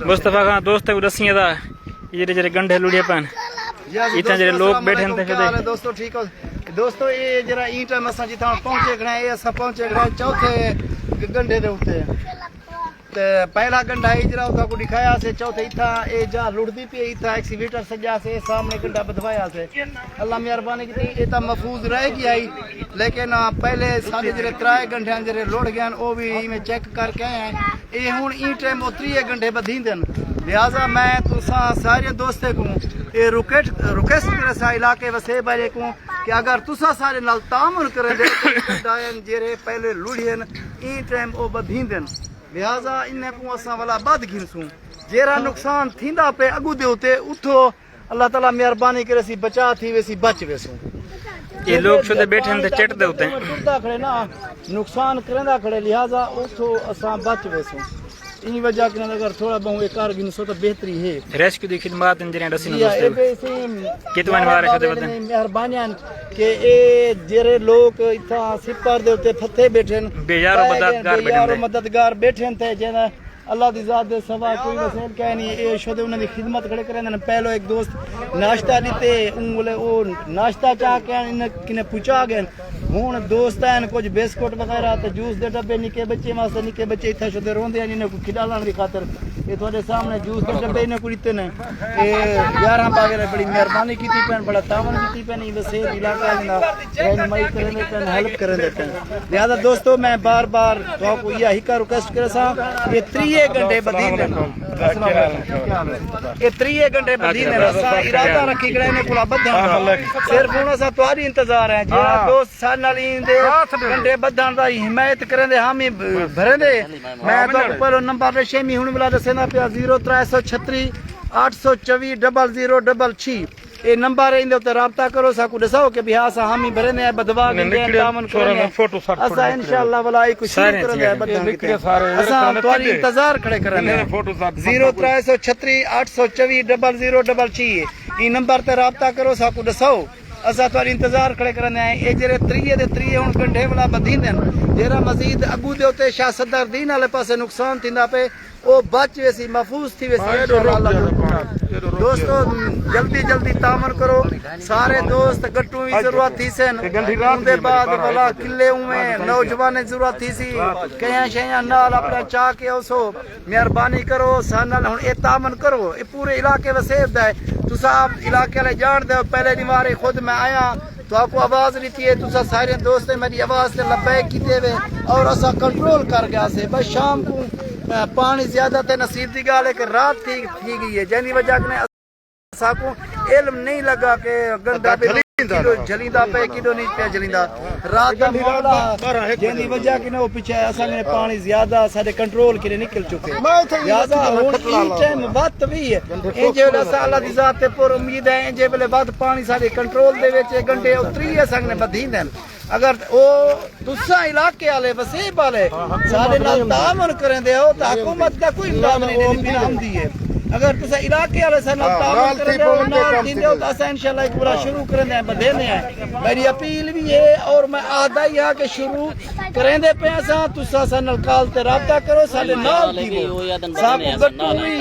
मुस्तफा खान दोस्त है दसियां दा जेरे जेरे गंढे लुड़िया पान इतना जेरे लोग बैठे हैं ते दोस्तों ठीक हो दोस्तों ये जरा ई टाइम असा जिथा पहुंचे गए ये असा पहुंचे गए चौथे गंढे दे उत्ते ते पहला गंढा ई जरा उथा को दिखाया से चौथे इथा ए जा लुड़दी पे इथा एक्सीवेटर सजा से सामने गंढा बधवाया से अल्लाह मेहरबानी की ए ता महफूज रह गई आई लेकिन पहले सारे जरे त्राए गंढे जरे लुड़ गए ओ भी में चेक करके आए हैं ए हुन ई टाइम ओ 3 गंढे बधींदन लिहाजा मैं तुसा सारे दोस्ते को ये रिक्वेस्ट करे सा इलाके वसे बारे को कि अगर तुसा सारे नाल तामुन करे दे डायन जेरे पहले लुड़ियन ई टाइम ओ बधींदन लिहाजा इन्ने को असा वाला बद गिनसू जेरा नुकसान थींदा पे अगू दे उते उठो अल्लाह ताला मेहरबानी करे सी बचा थी वेसी बच वेसू ये लोग शुद्ध बैठे हैं ते चट दे उते टुरदा खड़े ना नुकसान करंदा खड़े लिहाजा उठो असा बच वेसू इन वजह के अगर थोड़ा बहुत कार गिनसो तो बेहतरी है रेस्क्यू दी खिदमत इंजन डसिन दोस्त कितवन वारे शुद्ध बदन मेहरबानी के ए जेरे लोग इथा सिपर दे उते फथे बैठे मददगार बैठे थे जेना अल्लाह दी जात दे सवा कोई वसेल कह नहीं ए शुद्ध उन्हां दी खिदमत खड़े करे न पहलो एक दोस्त नाश्ता दीते उंगले ओ नाश्ता चा के इन किने पूछा गए हुन दोस्त हैं कुछ बिस्कुट वगैरह ते जूस दे डब्बे निके बच्चे वास्ते निके बच्चे इथे शुद्ध रोंदे इन्हें को खिलाने दी खातिर ये थोड़े सामने जूस के डब्बे इन्हें को दिते ने ए 11 वगैरह बड़ी मेहरबानी कीती पेन बड़ा तावन कीती पेन वसे इलाका ना रहनुमाई करने पेन हेल्प करे देते हैं लिहाजा दोस्तों मैं बार-बार तो को यही का रिक्वेस्ट करे सा ये 3 घंटे बदीन ये 3 घंटे बदीन रसा इरादा रखी गए ने पुला बद्धा सिर्फ उन सा तुम्हारी इंतजार है जेरा दोस्त साल नाली दे घंटे बद्धान दा हिमायत करंदे हामी भरंदे मैं तो पर नंबर ले शेमी हुन वाला दसेना पे 0336 824 0066 ए नंबर इंदे उते राब्ता करो साकू दसाओ के बिहा सा हामी भरने बदवा के तामन करो फोटो असा इंशाल्लाह वाला कुछ शुरू करने बद्धा असा तुम्हारी इंतजार खड़े करने 0336 824 0066 ई नंबर ते राब्ता करो साकू दसाओ असा तुम्हारी इंतजार खड़े करने ए जेरे 3 हुन गंढे वाला बधींदन जेरा मजीद अगू दे उते शाह सदर दीन वाले पासे नुकसान थिंदा पे ओ बच वेसी महफूज थी वेसी दोस्तों जल्दी तामन करो सारे दोस्त गट्टू की जरूरत थी सन उनके बाद वाला किले में नौजवान जरूरत थी सी कया शया नाल अपना चाह के ओसो मेहरबानी करो सानल हुन ए तामन करो ए पूरे इलाके वसेब दा तुसा इलाके वाले जान दे पहले निवारे खुद मैं आया तो आपको आवाज दी है तुसा सारे दोस्त मेरी आवाज से लबैक कीते वे और असा कंट्रोल कर गया से बस शाम को पानी ज्यादा ते नसीब दी गाल है कि रात ठीक थी गई है जैनी वजह ने साको इल्म नहीं लगा के गंदा पे किलो जलींदा पे किलो नहीं पे जलींदा रात का मामला जैनी वजह के वो पीछे असा ने पानी ज्यादा सारे कंट्रोल के निकल चुके ज्यादा हुन ई टाइम बात भी है ए जे अल्लाह दी जात ते पर उम्मीद है जे बले बात पानी सारे कंट्रोल दे विच घंटे उतरी है संग ने बधींदन अगर ओ तुसा इलाके वाले वसीब वाले सारे नाल तामन करेंदे हो तो हुकूमत का कोई इंतजाम नहीं बिना आंदी है अगर तुसा इलाके वाले से नाल तामन करेंदे हो नाल दिंदे हो तो असा इंशाल्लाह एक पूरा शुरू करेंदे हैं बदेने हैं मेरी अपील भी है और मैं आदा ही हां के शुरू करेंदे पे असा तुसा सा नाल काल ते राब्ता करो साले नाल दीवो साको गट्टू भी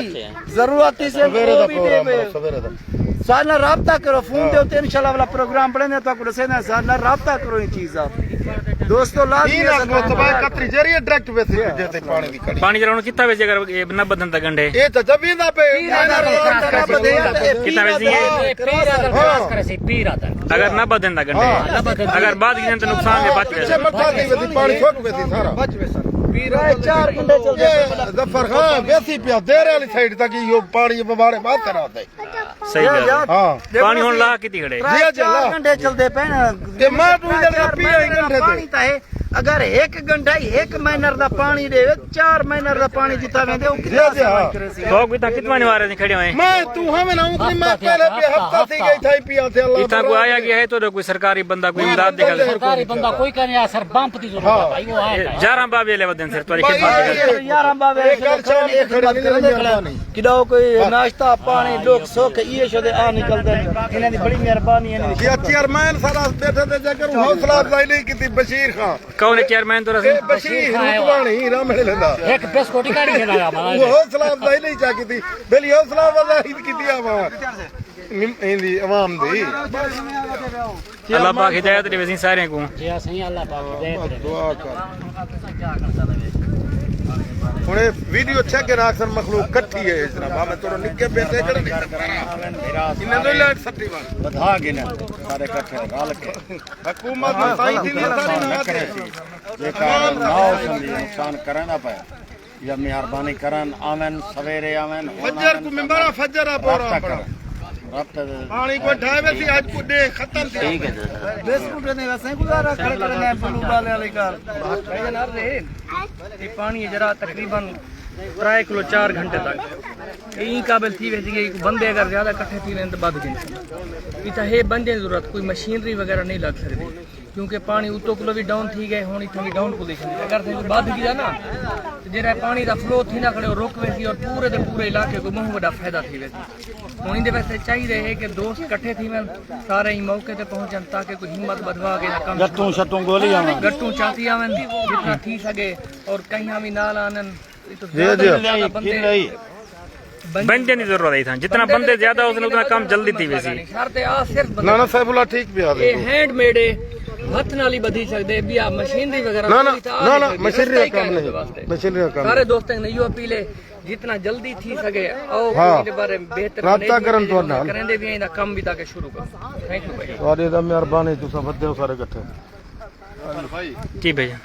जरूरत से भी देवे साला राब्ता करो फोन दे उते इंशाल्लाह वाला प्रोग्राम बने तो आपको दसेना साला राब्ता करो ये चीज आप दोस्तों लाजमी कतरी जरिए डायरेक्ट वेसी जेते पानी दी कड़ी पानी जरा कितना वेजे अगर ये न बदन ता गंढे ए तो जमीन पे कितना वेजी है अगर न बदन ता गंढे अगर बाद गिनन तो नुकसान है बच पीछे मठा दी वेसी पानी छोक वेसी सारा बच वे सर पीरा 4 घंटे चलते जफर खां वेसी पे देरे वाली साइड तक यो पानी बबाड़े बात करा दे सही है हां पानी हुन ला किती खड़े 4 घंटे चलते पे ना ते मैं तू इधर पी घंटे पानी ता है अगर 1 घंटा 1 महीने दा पानी दे 4 महीने दा पानी जिता वेंदे ओ तो कितना कितना निवारे नहीं खड़े हैं मैं तू हमें ना उतनी मैं पहले पे हफ्ता थी गई थी पिया थे अल्लाह इतना को आया गया है तो कोई सरकारी बंदा कोई इमदाद देगा सरकारी बंदा कोई करे यार सर बंप दी जरूरत भाई वो आया जारा बाबे ले बदन सर तुम्हारी खिदमत यार बाबे एक खिदमत किडो कोई नाश्ता पानी लोग सोख ये शोदे आ निकलदे इन्हां दी बड़ी मेहरबानी है ये चेयरमैन सारा बैठे थे जकर हौसला अफजाई नहीं की बशीर खान कौन है चेयरमैन तो ਇਹ ਬਸ਼ੀਰ ਰੂਪਵਾਣੀ ਰਾਮ ਮਿਲ ਲੈਂਦਾ एक बिस्कुट ही काढ़ी खेला ਉਹ ਹੌਸਲਾ ਅਫਜ਼ਾਈ ਨਹੀਂ ਚਾ ਕੀਤੀ ਬਲੀ ਹੌਸਲਾ ਅਫਜ਼ਾਈ ਕੀਤੀ ਆਵਾਂ ਇੰਦੀ ਆਵਾਮ ਦੀ अल्लाह पाक हिदायत दे वसी सारे को जी सही अल्लाह पाक दे ਦੁਆ ਕਰ ਹੁਣ ਇਹ ਵੀਡੀਓ ਚੈੱਕ ਕਰ ਅਕਸਰ ਮਖਲੂਕ ਇਕੱਠੀ ਹੈ ਇਸ ਤਰ੍ਹਾਂ ਬਾਬਾ ਤੋਰ ਨਿੱਕੇ ਬੇਟੇ ਕਿਹੜੇ ਇਹਨਾਂ ਤੋਂ ਲੈਟ ਸੱਟੀ ਵਾਂ ਵਧਾ ਕੇ ਨਾ ਸਾਰੇ ਇਕੱਠੇ ਰਲ ਕੇ ਹਕੂਮਤ ਨੂੰ ਸਾਈ ਦਿੰਦੀ ਸਾਰੀ ਨਾ ਕਰੇ जेकर नाव संदी नुकसान करे ना पाए या मेहरबानी करन आवन सवेरे आवन ਫਜਰ ਕੋ ਮਿੰਬਰਾ ਫਜਰ ਆ ਪੋਰਾ रब्ता ਪਾਣੀ ਕੋ ਠਾਵੇ ਸੀ ਅੱਜ ਕੋ ਦੇ ਖਤਮ ਸੀ ਠੀਕ ਹੈ बिस्कुट ने वैसे गुजारा खड़े करने ब्लू वाले वाले कार भाई ना रे ये पानी जरा तकरीबन 3 किलो 4 घंटे तक यही काबिल थी वैसे कि बंदे अगर ज्यादा इकट्ठे थी तो बद गए इतना है बंदे की जरूरत कोई मशीनरी वगैरह नहीं लग सकती क्योंकि पानी उतो किलो भी डाउन थी गए हुण इतना भी डाउन पोजीशन अगर थे बद गया ना तो जरा पानी का फ्लो थी ना खड़े रोक वैसी और पूरे के पूरे इलाके को बहुत बड़ा फायदा थी वैसी हुण इहदे वास्ते चाहिए है कि दोस्त इकट्ठे थी वन सारे ही मौके ते पहुंचन ताकि कोई हिम्मत बधवा के कम गट्टू शट्टू गोली आवन ਗੱਟੂ ਚਾਤੀ ਆਵਨ जितना थी सके और कहीं भी नाल आनन बंदे की जरूरत है था जितना बंदे ज्यादा होते उतना काम जल्दी थी वैसी ਨਾ ਨਾ ਸੈਫੁੱਲਾ ਠੀਕ ਪਿਆ ਦੇ हैंडमेड हथ नाल ही बधी सकदे भी आ मशीनरी वगैरह ਨਾ ਨਾ ਨਾ ਨਾ ਮਸ਼ੀਨਰੀ ਦਾ ਕੰਮ ਨਹੀਂ ਮਸ਼ੀਨਰੀ ਦਾ ਕੰਮ सारे दोस्तों ने यो अपील है जितना जल्दी थी सके आओ हाँ। इहदे बारे बेहतर राबता करन तो नाल करेंदे भी इंदा काम भी ताकि शुरू करो थैंक यू भाई ਤੁਹਾਡੇ ਦਾ ਮਿਹਰਬਾਨੀ ਤੁਸੀਂ ਵੱਧੇ ਹੋ ਸਾਰੇ ਇਕੱਠੇ जी भैया